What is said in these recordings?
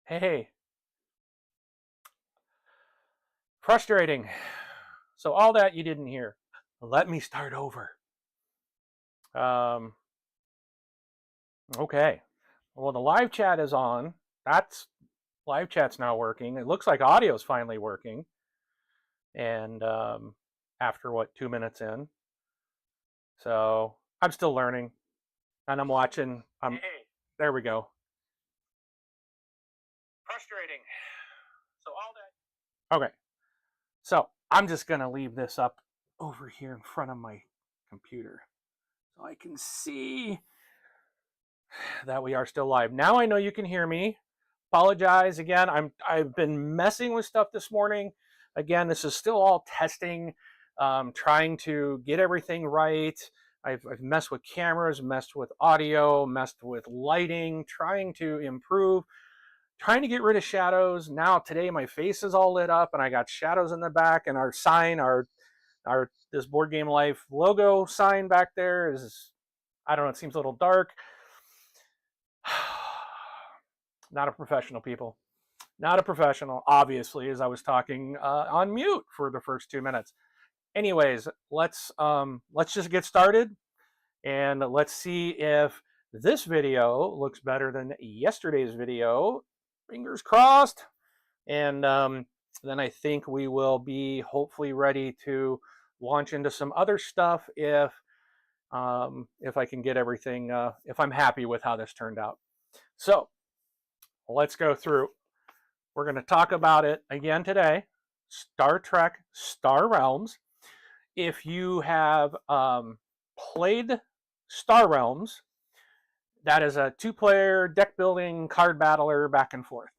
Hey, frustrating. So all that you didn't hear. Let me start over. Um, okay. Well, the live chat is on. That's live chat's now working. It looks like audio is finally working. And after what, 2 minutes in. So I'm still learning, and I'm watching. Hey, there we go. Frustrating. So all that. Okay. So I'm just gonna leave this up over here in front of my computer so I can see that we are still live. Now I know you can hear me. Apologize again. I've been messing with stuff this morning. Again, this is still all testing, trying to get everything right. I've messed with cameras, messed with audio, messed with lighting, trying to improve, trying to get rid of shadows. Now today my face is all lit up and I got shadows in the back, and our sign, our this Board Game Life logo sign back there is, I don't know, it seems a little dark. Not a professional, people. Not a professional, obviously, as I was talking on mute for the first 2 minutes. Anyways, let's just get started, and let's see if this video looks better than yesterday's video. Fingers crossed. And then I think we will be hopefully ready to launch into some other stuff if I can get everything, if I'm happy with how this turned out. So let's go through. We're going to talk about it again today. Star Trek Star Realms. If you have played Star Realms, that is a 2-player deck building card battler back and forth.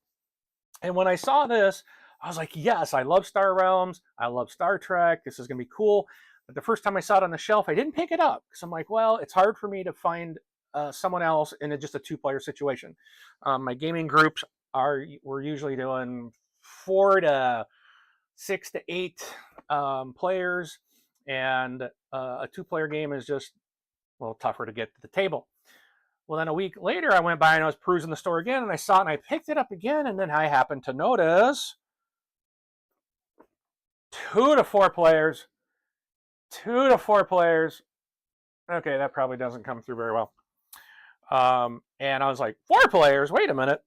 And when I saw this, I was like, yes, I love Star Realms. I love Star Trek. This is going to be cool. But the first time I saw it on the shelf, I didn't pick it up because I'm like, well, it's hard for me to find someone else in just a 2-player situation. My gaming groups we're usually doing 4 to 6 to 8 players, and a 2-player game is just a little tougher to get to the table. Well, then a week later, I went by and I was perusing the store again, and I saw it, and I picked it up again, and then I happened to notice 2 to 4 players. 2 to 4 players. Okay, that probably doesn't come through very well. And I was like, 4 players? Wait a minute.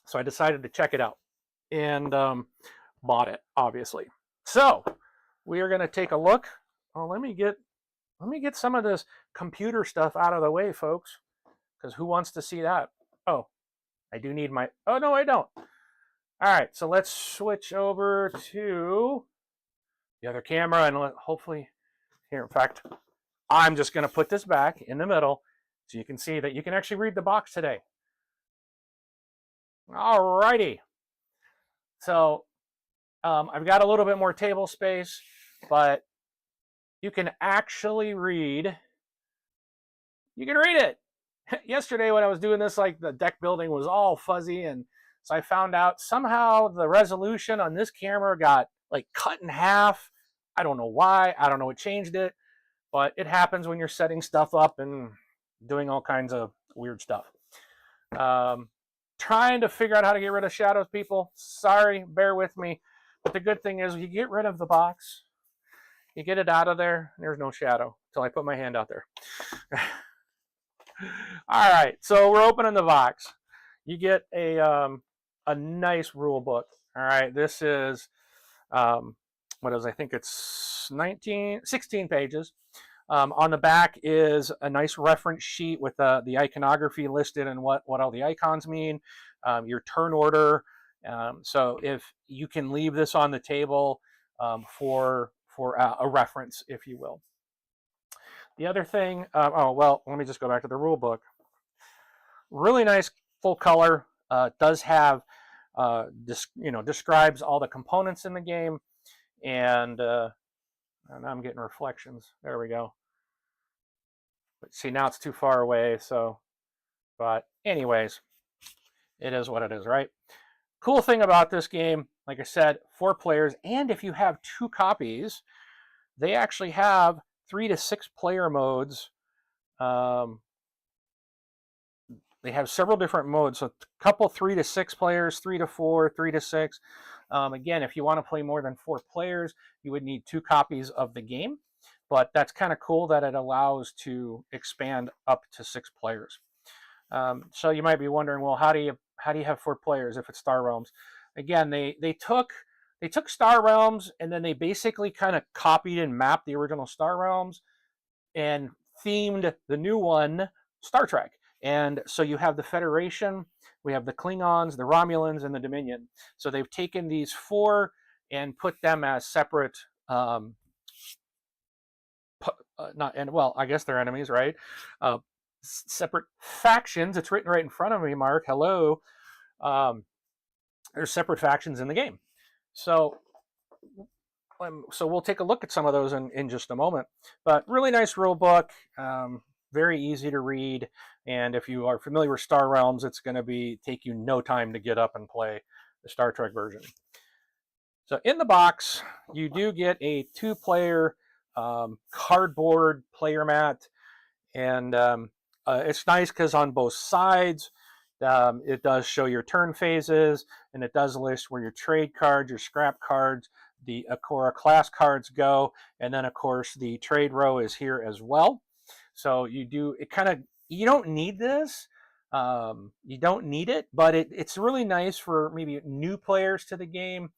So I decided to check it out and bought it, obviously. So we are going to take a look. Oh, let me get some of this computer stuff out of the way, folks, because who wants to see that? Oh, I do need my, oh no, I don't. All right, so let's switch over to the other camera, and hopefully here, in fact, I'm just going to put this back in the middle so you can see that you can actually read the box today. All righty. So I've got a little bit more table space, but you can actually read. You can read it. Yesterday when I was doing this, like, the deck building was all fuzzy, and so I found out somehow the resolution on this camera got like cut in half. I don't know why. I don't know what changed it, but it happens when you're setting stuff up and doing all kinds of weird stuff. Trying to figure out how to get rid of shadows, people. Sorry, bear with me. But the good thing is you get rid of the box, you get it out of there, and there's no shadow until I put my hand out there. All right, so we're opening the box. You get a nice rule book. All right, this is, what is, I think it's 16 pages. On the back is a nice reference sheet with the iconography listed and what all the icons mean, your turn order. So if you can leave this on the table for a reference, if you will. The other thing, oh, well, let me just go back to the rule book. Really nice full color. Does have, describes all the components in the game, and I'm getting reflections. There we go. But see, now it's too far away, so, but anyways, it is what it is, right? Cool thing about this game, like I said, 4 players, and if you have 2 copies, they actually have 3 to 6 player modes They have several different modes. So a couple 3 to 6 players, 3 to 4, 3 to 6. Again, if you want to play more than 4 players, you would need 2 copies of the game. But that's kind of cool that it allows to expand up to 6 players. So you might be wondering, well, how do you have 4 players if it's Star Realms? Again, they took Star Realms and then they basically kind of copied and mapped the original Star Realms and themed the new one Star Trek. And so you have the Federation, we have the Klingons, the Romulans, and the Dominion. So they've taken these 4 and put them as separate, not and well, I guess they're enemies, right? Separate factions. It's written right in front of me, Mark. Hello. There's separate factions in the game. So we'll take a look at some of those in just a moment. But really nice rule book, very easy to read. And if you are familiar with Star Realms, it's going to take you no time to get up and play the Star Trek version. So in the box, you do get a 2-player cardboard player mat. And it's nice because on both sides, it does show your turn phases, and it does list where your trade cards, your scrap cards, the Akora class cards go, and then of course the trade row is here as well. So you don't need this, you don't need it, but it's really nice for maybe new players to the game.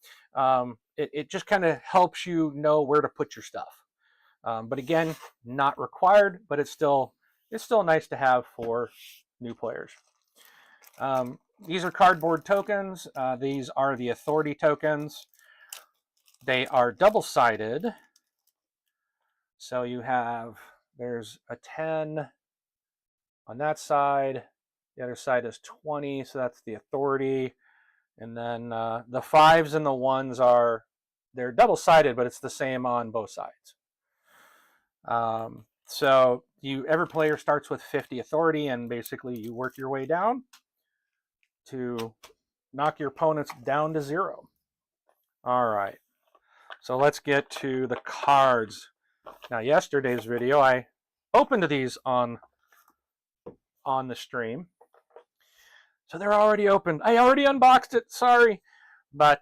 It just kind of helps you know where to put your stuff. But again, not required, but it's still nice to have for new players. These are cardboard tokens. These are the authority tokens. They are double-sided. So there's a 10 on that side. The other side is 20, so that's the authority. And then the 5s and the 1s they're double-sided, but it's the same on both sides. So every player starts with 50 authority, and basically you work your way down to knock your opponents down to 0. All right. So let's get to the cards. Now, yesterday's video, I opened these on the stream. So they're already opened. I already unboxed it. Sorry. But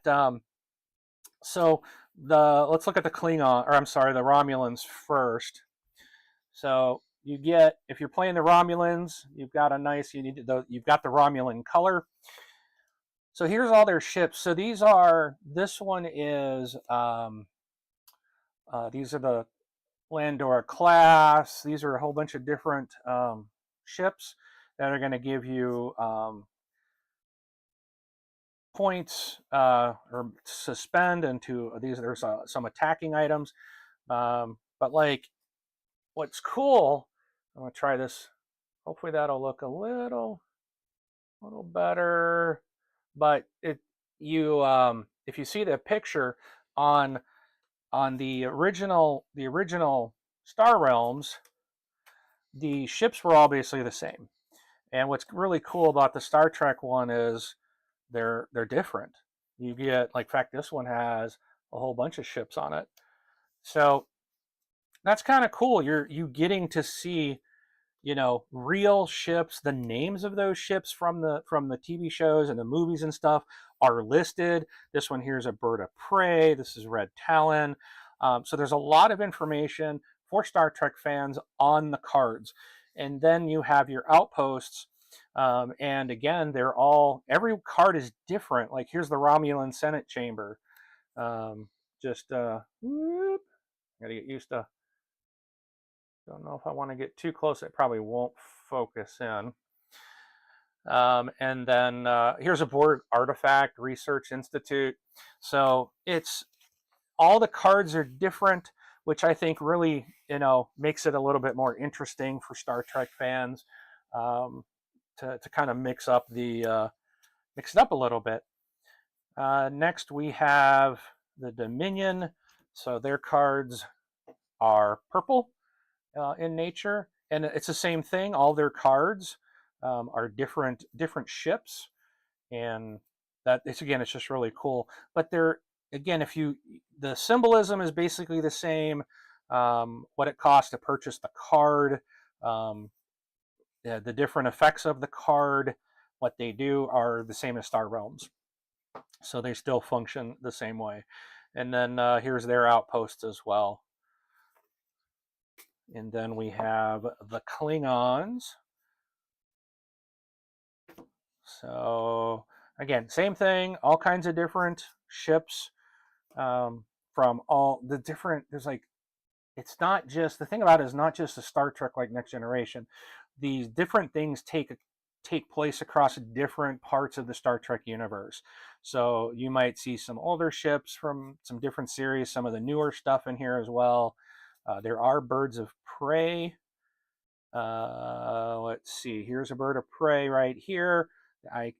so let's look at the the Romulans first. So you get, if you're playing the Romulans, you've got you've got the Romulan color. So here's all their ships. So this one is, these are the Landora class. These are a whole bunch of different ships that are going to give you points or suspend into these. There's some attacking items. But like, what's cool, I'm going to try this. Hopefully that'll look a little better. But if you see the picture on the original Star Realms, the ships were obviously the same. And what's really cool about the Star Trek one is they're different. You get, like, in fact, this one has a whole bunch of ships on it. So that's kind of cool. You getting to see, real ships. The names of those ships from the TV shows and the movies and stuff are listed. This one here is a bird of prey. This is Red Talon. So there's a lot of information for Star Trek fans on the cards. And then you have your outposts. And again, every card is different. Like, here's the Romulan Senate Chamber. Gotta get used to. Don't know if I want to get too close. It probably won't focus in. And then here's a Borg Artifact Research Institute. So all the cards are different, which I think really, makes it a little bit more interesting for Star Trek fans to kind of mix it up a little bit. Next, we have the Dominion. So their cards are purple in nature, and it's the same thing. All their cards are different ships, and it's just really cool. But the symbolism is basically the same. What it costs to purchase the card, the different effects of the card, what they do, are the same as Star Realms. So they still function the same way. And then here's their outposts as well. And then we have the Klingons. So again, same thing, all kinds of different ships from all the different, there's like, it's not just, the thing about it is not just a Star Trek like Next Generation. These different things take place across different parts of the Star Trek universe. So you might see some older ships from some different series, some of the newer stuff in here as well. There are birds of prey. Let's see, here's a bird of prey right here.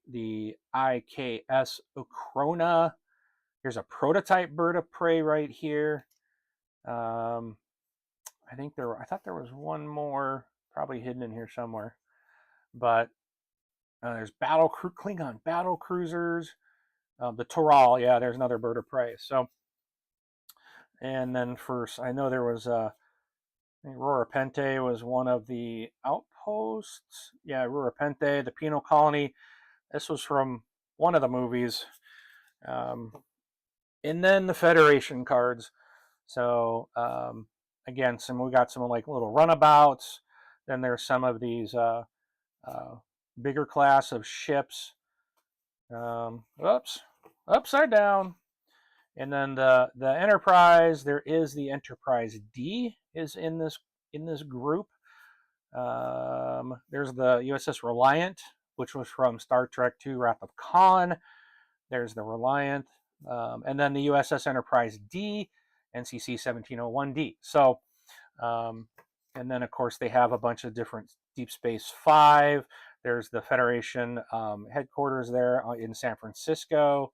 The IKS Ochrona. Here's a prototype bird of prey right here. I thought there was one more probably hidden in here somewhere, but there's Klingon battle cruisers. The Toral, yeah, there's another bird of prey. So, and then first, I know there was Aurora Pente was one of the outposts. Yeah, Aurora Pente, the penal colony. This was from one of the movies. And then the Federation cards. So again, we got some like little runabouts. Then there's some of these bigger class of ships. Oops, upside down. And then the Enterprise. There is the Enterprise D is in this group. There's the USS Reliant, which was from Star Trek II: Wrath of Khan. There's the Reliant, and then the USS Enterprise D, NCC 1701D. So, and then of course they have a bunch of different Deep Space Five. There's the Federation headquarters there in San Francisco.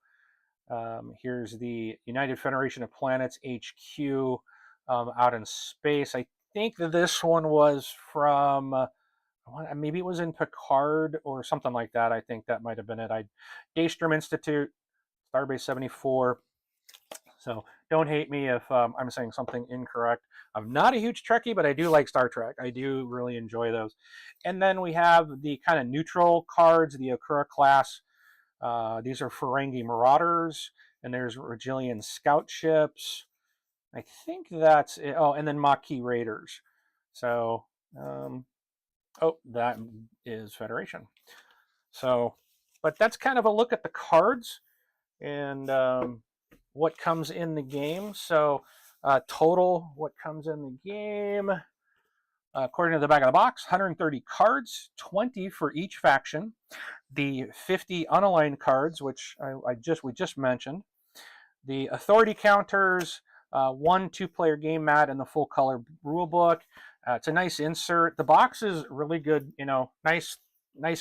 Here's the United Federation of Planets HQ out in space. I think that this one was from maybe it was in Picard or something like that. I think that might have been it. Daystrom Institute, Starbase 74. So don't hate me if I'm saying something incorrect. I'm not a huge Trekkie, but I do like Star Trek. I do really enjoy those. And then we have the kind of neutral cards, the Okura class. These are Ferengi Marauders, and there's Regilian scout ships. I think that's it. Oh, and then Maquis Raiders. So, that is Federation. So, but that's kind of a look at the cards and what comes in the game. So, total, what comes in the game, according to the back of the box, 130 cards, 20 for each faction. The 50 unaligned cards, which we just mentioned. The authority counters, 1 2-player game mat, and the full color rule book. It's a nice insert. The box is really good, nice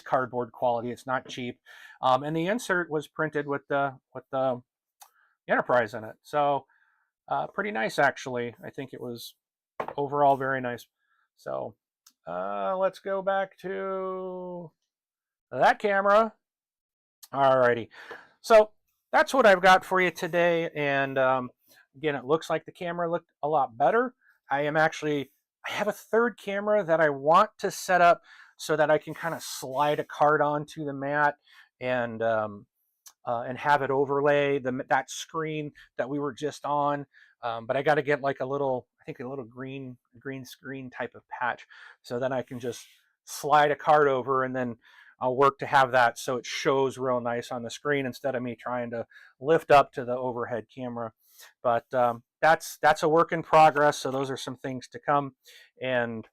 cardboard quality. It's not cheap, and the insert was printed with the Enterprise in it. So pretty nice, actually. I think it was overall very nice. So let's go back to that camera. Alrighty. So that's what I've got for you today. And again, it looks like the camera looked a lot better. I have a third camera that I want to set up so that I can kind of slide a card onto the mat and have it overlay that screen that we were just on. But I got to get like a little green screen type of patch, so then I can just slide a card over, and then I'll work to have that so it shows real nice on the screen instead of me trying to lift up to the overhead camera. But that's a work in progress. So those are some things to come, and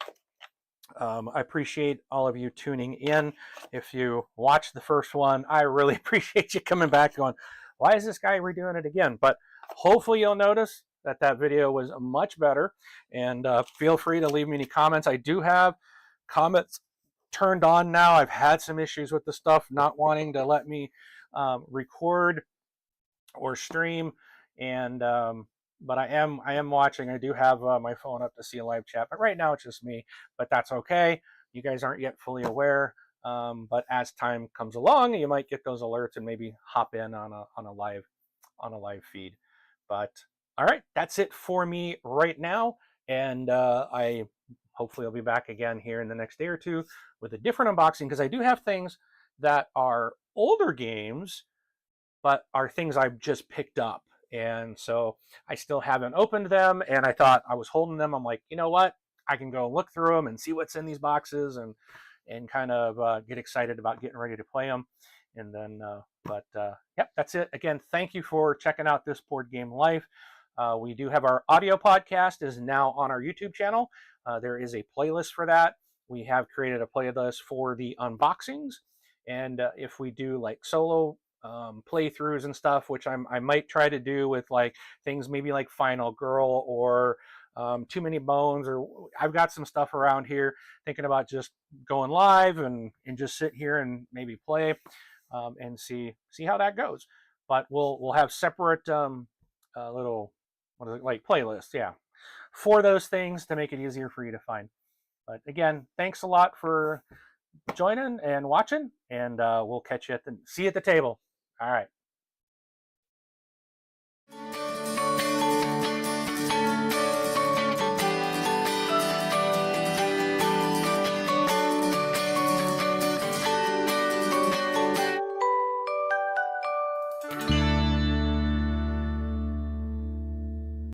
I appreciate all of you tuning in. If you watched the first one, I really appreciate you coming back going, why is this guy redoing it again? But hopefully you'll notice that video was much better, and feel free to leave me any comments. I do have comments turned on now. I've had some issues with the stuff not wanting to let me record or stream, and but I am watching. I do have my phone up to see a live chat, but right now it's just me. But that's okay. You guys aren't yet fully aware, but as time comes along, you might get those alerts and maybe hop in on a live feed. But all right, that's it for me right now, and I hopefully I'll be back again here in the next day or two with a different unboxing, because I do have things that are older games, but are things I've just picked up. And so I still haven't opened them, and I thought I was holding them. I'm like, you know what? I can go look through them and see what's in these boxes, and kind of get excited about getting ready to play them. And then, yep, that's it. Again, thank you for checking out This Board Game Life. We do have our audio podcast is now on our YouTube channel. There is a playlist for that. We have created a playlist for the unboxings, and if we do like solo playthroughs and stuff, which I might try to do with like things maybe like Final Girl or Too Many Bones, or I've got some stuff around here thinking about just going live and just sit here and maybe play and see how that goes. But we'll have separate little, what is it, like playlists, yeah, for those things to make it easier for you to find. But again, thanks a lot for joining and watching, and we'll catch you see you at the table. All right.